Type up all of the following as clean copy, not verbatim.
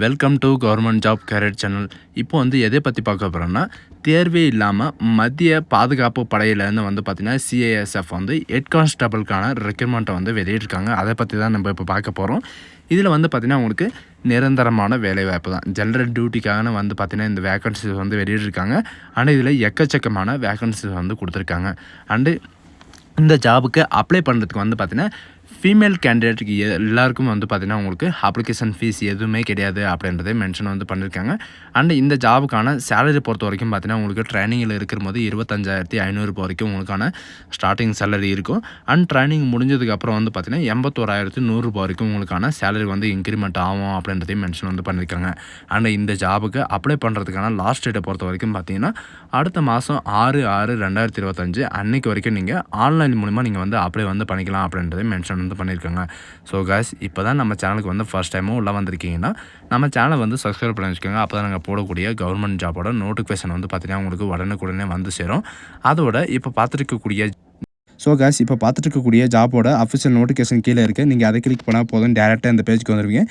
Welcome to government job career channel. இப்போ எதை பற்றி பார்க்க போகிறோன்னா, தேர்வே இல்லாமல் மத்திய பாதுகாப்பு படையிலேருந்து பார்த்திங்கன்னா சிஐஎஸ்எஃப் ஹெட் கான்ஸ்டபிளுக்கான ரெக்ரூட்மெண்ட்டை வெளியிட்டிருக்காங்க. அதை பற்றி தான் நம்ம இப்போ பார்க்க போகிறோம். இதில் பார்த்திங்கன்னா உங்களுக்கு நிரந்தரமான வேலைவாய்ப்பு தான். ஜென்ரல் டியூட்டிக்காக பார்த்திங்கன்னா இந்த வேக்கன்சிஸ் வெளியிட்டிருக்காங்க. ஆனால் இதில் எக்கச்சக்கமான வேக்கன்சிஸ் கொடுத்துருக்காங்க. அண்டு இந்த ஜாபுக்கு அப்ளை பண்ணுறதுக்கு பார்த்திங்கன்னா ஃபீமேல் கேண்டிடேட்டுக்கு எல்லாருக்கும் பார்த்திங்கன்னா உங்களுக்கு அப்ளிகேஷன் ஃபீஸ் எதுவுமே கிடையாது அப்படின்றதே மென்ஷன் பண்ணியிருக்காங்க. அண்ட் இந்த ஜாபுக்கான சேலரி பொறுத்த வரைக்கும் பார்த்திங்கன்னா உங்களுக்கு ட்ரைனிங்கில் இருக்கிற போது 25,500 வரைக்கும் உங்களுக்கான ஸ்டார்டிங் சேலரி இருக்கும். அண்ட் ட்ரைனிங் முடிஞ்சதுக்கப்புறம் பார்த்திங்கன்னா 81,100 வரைக்கும் உங்களுக்கான சேலரி இன்க்ரிமெண்ட் ஆகும் அப்படின்றதையும் மென்ஷன் பண்ணியிருக்காங்க. அண்ட் இந்த ஜாபுக்கு அப்ளை பண்ணுறதுக்கான லாஸ்ட் டேட்டை பொறுத்த வரைக்கும் பார்த்திங்கன்னா அடுத்த மாதம் 6/6/2025 அன்னைக்கு வரைக்கும் நீங்கள் ஆன்லைன் மூலிமா நீங்கள் அப்ளை பண்ணிக்கலாம் அப்படின்றதையும் மென்ஷன் பண்ணியிருக்காங்க. ஸோ காய்ஸ், இப்போ தான் நம்ம சேனலுக்கு ஃபர்ஸ்ட் டைமும் உள்ளே வந்திருக்கீங்கன்னா நம்ம சேனலை சப்ஸ்கிரைப் பண்ணி வச்சுக்கோங்க. அப்போ தான் நாங்கள் போடக்கூடிய கவர்மெண்ட் ஜாபோட நோட்டிஃபிகேஷன் பார்த்தீங்கன்னா உங்களுக்கு உடனே சேரும். அதோட இப்போ பார்த்துருக்கக்கூடிய ஜாபோட அஃபிஷியல் நோட்டிஃபிகேஷன் கீழே இருக்குது. நீங்கள் அதை கிளிக் பண்ணால் போதும், டேரெக்டாக இந்த பேஜுக்கு வந்துருவீங்க.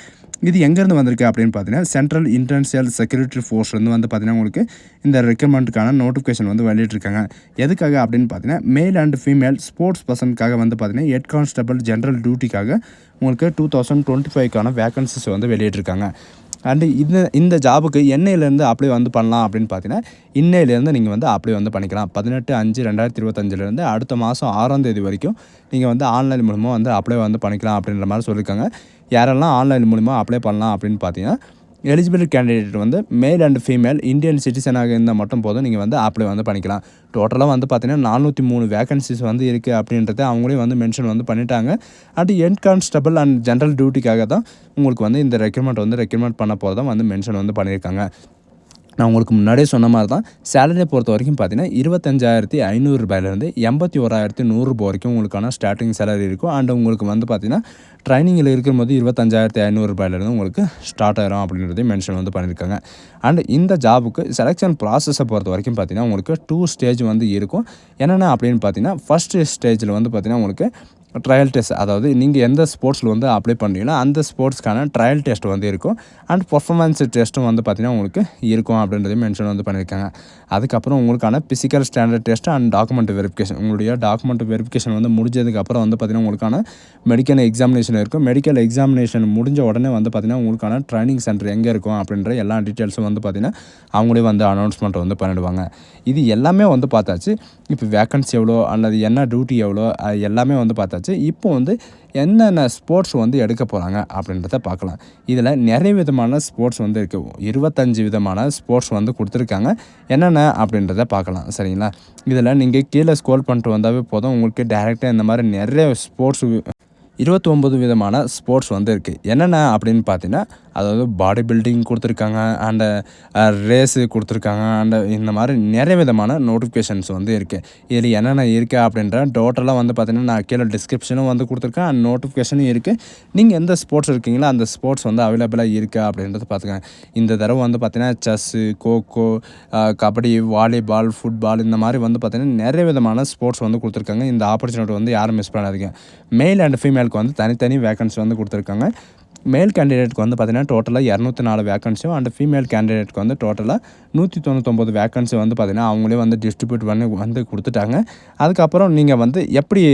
இது எங்கேருந்து வந்திருக்கு அப்படின்னு பார்த்தீங்கன்னா சென்ட்ரல் இன்டர்நேஷனல் செக்யூரிட்டி ஃபோர்ஸ்லேருந்து பார்த்தீங்கன்னா உங்களுக்கு இந்த ரெக்ரூட்மெண்ட்டுக்கான நோட்டிஃபிகேஷன் வெளியிட்டிருக்காங்க. எதுக்காக அப்படின்னு பார்த்தீங்கன்னா மேல் அண்ட் ஃபீமேல் ஸ்போர்ட்ஸ் பர்சனுக்காக பார்த்தீங்கன்னா ஹெட் கான்ஸ்டபிள் ஜென்ரல் டியூட்டிக்காக உங்களுக்கு 2025க்கான வேக்கன்சிஸ் வெளியிட்டிருக்காங்க. அண்டு இந்த ஜாபுக்கு என்னையிலேருந்து அப்ளை பண்ணலாம் அப்படின்னு பார்த்தீங்கன்னா இன்னையிலேருந்து நீங்கள் அப்ளை பண்ணிக்கலாம். 18/5/2025 அடுத்த மாதம் 6ஆம் தேதி வரைக்கும் நீங்கள் ஆன்லைன் மூலமாக அப்ளை பண்ணிக்கலாம் அப்படின்ற மாதிரி சொல்லியிருக்காங்க. யாரெல்லாம் ஆன்லைன் மூலமா அப்ளை பண்ணலாம் அப்படின்னு பார்த்தீங்கன்னா eligible candidate male and female Indian சிட்டிசனாக இருந்தால் மட்டும் போதும் நீங்கள் அப்ளை பண்ணிக்கலாம். டோட்டலாக பார்த்தீங்கன்னா 403 வேக்கன்சிஸ் இருக்குது அப்படின்றத அவங்களே மென்ஷன் பண்ணிட்டாங்க. And head constable and general டியூட்டிக்காக தான் உங்களுக்கு இந்த ரெக்ரூட்மெண்ட் பண்ண போகிறதா மென்ஷன் பண்ணியிருக்காங்க. நான் உங்களுக்கு முன்னாடியே சொன்ன மாதிரி தான் சேலரியை பொறுத்த வரைக்கும் பார்த்தீங்கன்னா 25,500 81,100 வரைக்கும் உங்களுக்கான ஸ்டார்டிங் சேலரி இருக்கும். அண்ட் உங்களுக்கு பார்த்தீங்கன்னா ட்ரைனிங்கில் இருக்கும்போது 25,500 உங்களுக்கு ஸ்டார்ட் ஆகிரும் அப்படின்றதையும் மென்ஷன் பண்ணியிருக்காங்க. அண்ட் இந்த ஜாபுக்கு செலெக்ஷன் ப்ராசஸை பொறுத்த வரைக்கும் பார்த்தீங்கன்னா உங்களுக்கு 2 ஸ்டேஜ் இருக்கும். என்னென்ன அப்படின்னு பார்த்தீங்கன்னா ஃபஸ்ட் ஸ்டேஜில் பார்த்தீங்கன்னா உங்களுக்கு ட்ரையல் டெஸ்ட், அதாவது நீங்கள் எந்த ஸ்போர்ட்ஸில் அப்ளை பண்ணுறீங்களோ அந்த ஸ்போர்ட்ஸ்க்கான ட்ரையல் டெஸ்ட் இருக்கும். அண்ட் பர்ஃபார்மன்ஸ் டெஸ்ட்டும் பார்த்தீங்கன்னா உங்களுக்கு இருக்கும் அப்படின்றதையும் மென்ஷன் பண்ணியிருக்காங்க. அதுக்கப்புறம் உங்களுக்கான physical standard test and document verification, உங்களுடைய டாக்குமெண்ட் வெரிஃபிகேஷன் முடிஞ்சதுக்கப்புறம் பார்த்தீங்கன்னா உங்களுக்கான மெடிக்கல் எக்ஸாமினேஷன் இருக்கும். மெடிக்கல் எக்ஸாமினேஷன் முடிஞ்ச உடனே பார்த்தீங்கன்னா உங்களுக்கான ட்ரைனிங் சென்டர் எங்கே இருக்கும் அப்படின்ற எல்லா டீட்டெயில்ஸும் பார்த்தீங்கன்னா அவங்களே அனௌன்ஸ்மெண்ட் பண்ணிடுவாங்க. இது எல்லாமே பார்த்தாச்சு. இப்போ வேக்கன்சி எவ்வளோ அல்லது என்ன டியூட்டி எவ்வளோ எல்லாமே பார்த்தாச்சு. இப்போ என்னென்ன ஸ்போர்ட்ஸ் எடுக்க போகிறாங்க அப்படின்றத பார்க்கலாம். இதில் நிறைய விதமான ஸ்போர்ட்ஸ் இருக்குது. 25 விதமான ஸ்போர்ட்ஸ் கொடுத்துருக்காங்க. என்னென்ன அப்படின்றத பார்க்கலாம், சரிங்களா? இதில் நீங்கள் கீழே ஸ்க்ரோல் பண்ணிட்டு வந்தாவே போதும், உங்களுக்கு டேரெக்டாக இந்த மாதிரி நிறைய ஸ்போர்ட்ஸ் 29 விதமான ஸ்போர்ட்ஸ் இருக்குது. என்னென்ன அப்படின்னு பார்த்தீங்கன்னா அதாவது பாடி பில்டிங் கொடுத்துருக்காங்க, அண்டு ரேஸு கொடுத்துருக்காங்க, அண்டு இந்த மாதிரி நிறைய விதமான நோட்டிஃபிகேஷன்ஸ் இருக்குது. இதில் என்னென்ன இருக்குது அப்படின்ற டோட்டலாக பார்த்தீங்கன்னா நான் கீழே டிஸ்கிரிப்ஷனும் கொடுத்துருக்கேன், அண்ட் நோட்டிஃபிகேஷனும் இருக்குது. நீங்கள் எந்த ஸ்போர்ட்ஸ் இருக்கீங்களோ அந்த ஸ்போர்ட்ஸ் அவைலபிளாக இருக்குது அப்படின்றது பார்த்துக்கங்க. இந்த தடவை பார்த்தீங்கன்னா chess, kho kho, kabaddi, volleyball, football இந்த மாதிரி பார்த்தீங்கன்னா நிறைய விதமான ஸ்போர்ட்ஸ் கொடுத்துருக்காங்க. இந்த ஆப்பர்ச்சுனிட்டி யாரும் மிஸ் பண்ணாதீங்க. மேல் அண்ட் ஃபீமேலுக்கு தனித்தனி வேக்கன்சி கொடுத்துருக்காங்க. மேல் கேண்டிடேட்க்கு பார்த்தீங்கன்னா டோட்டலாக 204 வேக்கன்சியும், அண்ட் ஃபீமேல் கேண்டிடேட்க்கு டோட்டலாக 199 வேக்கன்சி பார்த்தீங்கன்னா அவங்களே டிஸ்ட்ரிபியூட் பண்ணி கொடுத்துட்டாங்க. அதுக்கப்புறம் நீங்கள் எப்படி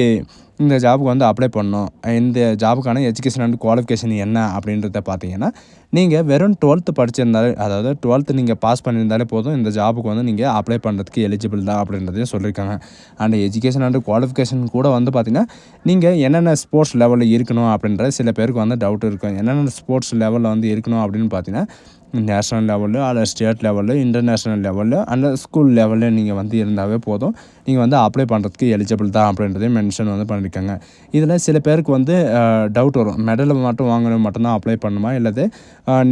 இந்த ஜாபுக்கு அப்ளை பண்ணணும், இந்த ஜாபுக்கான எஜுகேஷன் அண்ட் குவாலிஃபிகேஷன் என்ன அப்படின்றத பார்த்தீங்கன்னா நீங்கள் வெறும் 12th படிச்சிருந்தாலே, அதாவது 12th நீங்கள் பாஸ் பண்ணியிருந்தாலே போதும், இந்த ஜாபுக்கு நீங்கள் அப்ளை பண்ணுறதுக்கு எலிஜிபிள் தான் அப்படின்றதையும் சொல்லியிருக்காங்க. அண்ட் எஜுகேஷன் அண்ட் குவாலிஃபிகேஷன் கூட பார்த்தீங்கன்னா நீங்கள் என்னென்ன ஸ்போர்ட்ஸ் லெவலில் இருக்கணும் அப்படின்ற சில பேருக்கு டவுட் இருக்கும். என்னென்ன ஸ்போர்ட்ஸ் லெவலில் இருக்கணும் அப்படின்னு பார்த்தீங்கன்னா நேஷ்னல் லெவலு அல்லது state level, international level and school லெவலில் நீங்கள் இருந்தாவே போதும், நீங்கள் அப்ளை பண்ணுறதுக்கு எலிஜிபிள் தான் அப்படின்றதையும் மென்ஷன் பண்ணியிருக்காங்க. இதில் சில பேருக்கு டவுட் வரும், மெடல் மட்டும் வாங்கணும் மட்டும்தான் அப்ளை பண்ணணுமா, இல்லது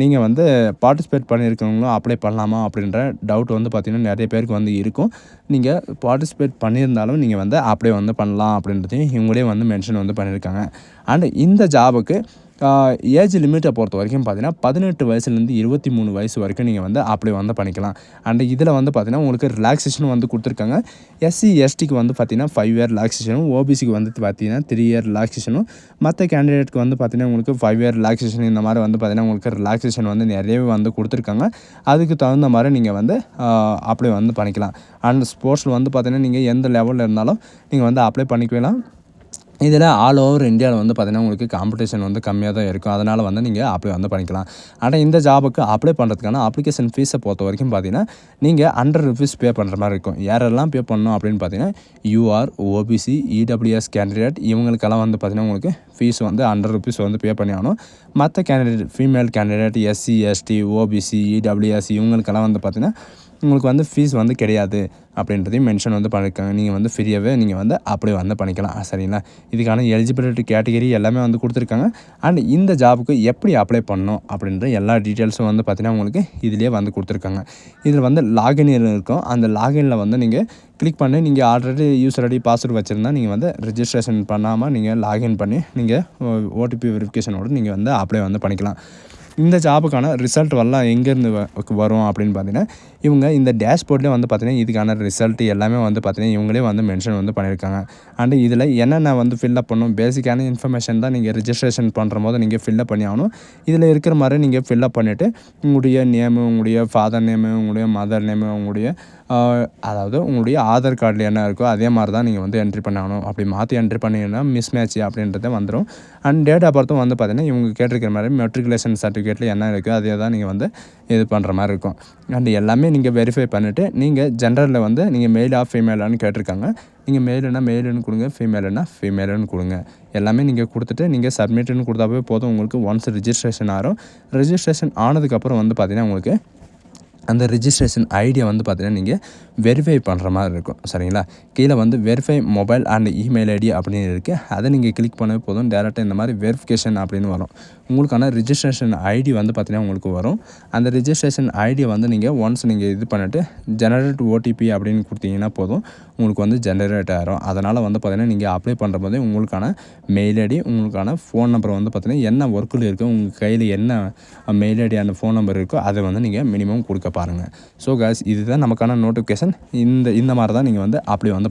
நீங்கள் பார்ட்டிசிபேட் பண்ணியிருக்கவங்களும் அப்ளை பண்ணலாமா அப்படின்ற டவுட் பார்த்திங்கன்னா நிறைய பேருக்கு இருக்கும். நீங்கள் பார்ட்டிசிபேட் பண்ணியிருந்தாலும் நீங்கள் அப்ளை பண்ணலாம் அப்படின்றதையும் இவங்களே மென்ஷன் பண்ணியிருக்காங்க. அண்ட் இந்த ஜாபுக்கு ஏஜ் லிமிட்டை பொறுத்த வரைக்கும் பார்த்தீங்கன்னா 18 வயசுலேருந்து 23 வயசு வரைக்கும் நீங்கள் வந்து அப்ளை வந்து பண்ணிக்கலாம். அண்ட் இதில் வந்து பார்த்தீங்கன்னா உங்களுக்கு ரிலாக்ஸேஷன் வந்து கொடுத்துருக்காங்க. எஸ்சி எஸ்டிக்கு வந்து பார்த்தீங்கன்னா 5 இயர் ரிலாக்ஸேஷனும், ஓபிசிக்கு வந்து பார்த்தீங்கன்னா 3 இயர் ரிலாக்ஸேஷனும், மற்ற கேண்டிடேட்க்கு வந்து பார்த்தீங்கன்னா உங்களுக்கு 5 இயர் ரிலாக்ஸேஷன் இந்த மாதிரி வந்து பார்த்தீங்கன்னா உங்களுக்கு ரிலாக்ஸேஷன் வந்து நிறையவே வந்து கொடுத்துருக்காங்க. அதுக்கு தகுந்த மாதிரி நீங்கள் வந்து அப்ளை வந்து பண்ணிக்கலாம். அண்ட் ஸ்போர்ட்ஸில் வந்து பார்த்தீங்கன்னா நீங்கள் எந்த லெவலில் இருந்தாலும் நீங்கள் வந்து அப்ளை பண்ணிக்கலாம். இதில் ஆல் ஓவர் இந்தியாவில் வந்து பார்த்தீங்கன்னா உங்களுக்கு காம்படிஷன் வந்து கம்மியாக தான் இருக்கும். அதனால் வந்து நீங்கள் அப்ளை வந்து பண்ணிக்கலாம். ஆனால் இந்த ஜாபுக்கு அப்ளை பண்ணுறதுக்கான அப்ளிகேஷன் ஃபீஸை பொறுத்த வரைக்கும் பார்த்தீங்கன்னா நீங்கள் ₹100 பே பண்ணுற மாதிரி இருக்கும். யாரெல்லாம் பே பண்ணணும் அப்படின்னு பார்த்தீங்கன்னா யூஆர், ஓபிசி, இடபிள்யூஎஸ் கேண்டிடேட் இவங்களுக்கெல்லாம் வந்து பார்த்தீங்கன்னா உங்களுக்கு ஃபீஸ் வந்து ₹100 வந்து பே பண்ணி ஆகணும். மற்ற candidate female candidate, SC, ST, OBC, EWS இவங்களுக்கெல்லாம் வந்து பார்த்தீங்கன்னா உங்களுக்கு வந்து ஃபீஸ் வந்து கிடையாது அப்படின்றதையும் மென்ஷன் வந்து பண்ணியிருக்காங்க. நீங்கள் வந்து ஃப்ரீயாகவே நீங்கள் வந்து அப்ளை வந்து பண்ணிக்கலாம். சரிங்களா? இதுக்கான எலிஜிபிலிட்டி கேட்டகரி எல்லாமே வந்து கொடுத்துருக்காங்க. அண்ட் இந்த ஜாபுக்கு எப்படி அப்ளை பண்ணணும் அப்படின்ற எல்லா டீட்டெயில்ஸும் வந்து பார்த்தீங்கன்னா உங்களுக்கு இதிலேயே வந்து கொடுத்துருக்காங்க. இதில் வந்து லாகின் இருக்கும். அந்த லாகினில் வந்து நீங்கள் கிளிக் பண்ணி நீங்கள் ஆல்ரெடி யூசர் ஐடி பாஸ்வேர்டு வச்சுருந்தா நீங்கள் வந்து ரிஜிஸ்ட்ரேஷன் பண்ணாமல் நீங்கள் லாகின் பண்ணி நீங்கள் ஓடிபி வெரிஃபிகேஷனோடு நீங்கள் வந்து அப்ளை வந்து பண்ணிக்கலாம். இந்த ஜாபுக்கான ரிசல்ட் வரலாம் எங்கேருந்து வரும் அப்படின்னு பார்த்தீங்கன்னா இவங்க இந்த டேஷ்போர்ட்லேயே வந்து பார்த்தீங்கன்னா இதுக்கான ரிசல்ட் எல்லாமே வந்து பார்த்தீங்கன்னா இவங்களே வந்து மென்ஷன் வந்து பண்ணியிருக்காங்க. அண்டு இதில் என்னென்ன வந்து ஃபில்லப் பண்ணணும், பேசிக்கான இன்ஃபர்மேஷன் தான் நீங்கள் ரிஜிஸ்ட்ரேஷன் பண்ணுற போது நீங்கள் ஃபில்லப் பண்ணி ஆகணும். இதில் இருக்கிற மாதிரி நீங்கள் ஃபில்லப் பண்ணிவிட்டு உங்களுடைய நேமு, உங்களுடைய ஃபாதர் நேமு, உங்களுடைய மதர் நேமு, உங்களுடைய அதாவது உங்களுடைய ஆதார் கார்டில் என்ன இருக்கோ அதே மாதிரி தான் நீங்கள் வந்து என்ட்ரி பண்ணணும். அப்படி மாற்றி என்ட்ரி பண்ணிங்கன்னா மிஸ் மேட்ச் அப்படின்றத வந்துடும். அண்ட் டேட் ஆஃப் பர்த்தும் வந்து பார்த்தீங்கன்னா இவங்க கேட்டிருக்கிற மாதிரி மெட்ரிகுலேஷன் சர்டிஃபிகேட்டில் என்ன இருக்குது அதே தான் நீங்கள் வந்து இது பண்ணுற மாதிரி இருக்கும். அண்ட் எல்லாமே நீங்கள் வெரிஃபை பண்ணிவிட்டு நீங்கள் ஜென்ரலில் வந்து நீங்கள் மெயிலா ஃபீமேலான்னு கேட்டிருக்காங்க. நீங்கள் மெயிலுன்னா மெயிலுன்னு கொடுங்க, ஃபீமேலுன்னா ஃபீமேலுன்னு கொடுங்க. எல்லாமே நீங்கள் கொடுத்துட்டு நீங்கள் சப்மிட்டுன்னு கொடுத்தாவே போதும். உங்களுக்கு ஒன்ஸ் ரிஜிஸ்ட்ரேஷன் ஆகும். ரிஜிஸ்ட்ரேஷன் ஆனதுக்கப்புறம் வந்து பார்த்தீங்கன்னா உங்களுக்கு அந்த ரிஜிஸ்ட்ரேஷன் ஐடியை வந்து பார்த்தீங்கன்னா நீங்கள் வெரிஃபை பண்ணுற மாதிரி இருக்கும். சரிங்களா? கீழே வந்து verify mobile and email ID அப்படின்னு இருக்குது. அதை நீங்கள் கிளிக் பண்ணவே போதும். டேரெக்டாக இந்த மாதிரி வெரிஃபிகேஷன் அப்படின்னு வரும். உங்களுக்கான ரிஜிஸ்ட்ரேஷன் ஐடி வந்து பார்த்தீங்கன்னா உங்களுக்கு வரும். அந்த ரிஜிஸ்ட்ரேஷன் ஐடியை வந்து நீங்கள் ஒன்ஸ் நீங்கள் இது பண்ணிவிட்டு ஜெனரேட் ஓடிபி அப்படின்னு கொடுத்தீங்கன்னா போதும். உங்களுக்கு வந்து ஜெனரேட் ஆகிரும். அதனால் வந்து பார்த்தீங்கன்னா நீங்கள் அப்ளை பண்ணுற போதே உங்களுக்கான மெயில் ஐடி, உங்களுக்கான ஃபோன் நம்பர் வந்து பார்த்தீங்கன்னா என்ன ஒர்க்கில் இருக்குது, உங்கள் கையில் என்ன மெயில் ஐடி அந்த ஃபோன் நம்பர் இருக்கோ அதை வந்து நீங்கள் மினிமம் கொடுக்க பாருங்கள். ஸோ காய்ஸ் இதுதான் நமக்கான நோட்டிஃபிகேஷன். இந்த மாதிரி தான் நீங்கள் வந்து அப்ளை வந்து